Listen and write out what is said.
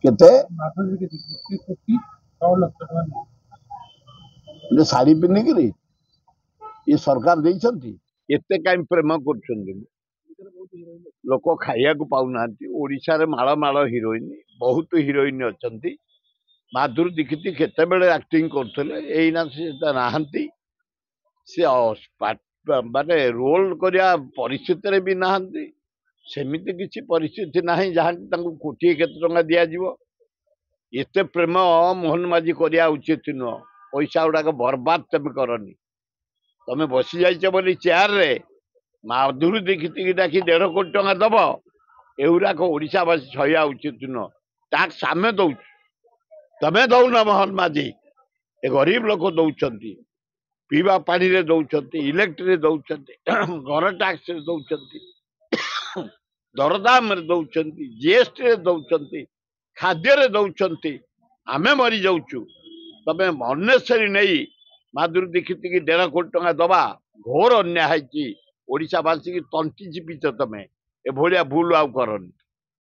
केते शाढ़ी पिन्धिकी ये सरकार देइछंती एते काई प्रेम कर लोक खाइया को पाऊना ओडिशा रे माଳ माଳ हिरोइन बहुत हिरोइन अच्छंती माधुरी दीक्षित केते बेले एक्टिंग करथले एइना से नाहंती से माने रोल करिया परिस्थिति रे भी नाहंती सेमिति किछि परिस्थिति नाही जहां तांको कोटी केते टंका दिया जीवो एते प्रेम मोहन माझी करिया उचित न पैसा उडाक बर्बाद तमे करनी तमे बसी जाइछ बोली चेयर रे माधुरी दीक्षित की डाकी 1.5 कोटी टंका दब एउराक ओडिशावासी छया उचित न टैक्स आमे दउ तमे दउना मोहन माझी ए गरीब लोक दउछंती पीवा पानी रे दउछंती इलेक्ट्रिक रे दउछंती घर टैक्स रे दउछंती दरदाम रे दउछंती जीएसटी रे दउछंती खाद्य रे दउछंती आमे मरी जाउछु तमे अनेसरी नहीं माधुरी दीक्षित की 1.5 कोटी टंका दबा घोर अन्याय है ओडिशावासी की तंटी चिपिच तमे ए भलिया भूल आउ करनी।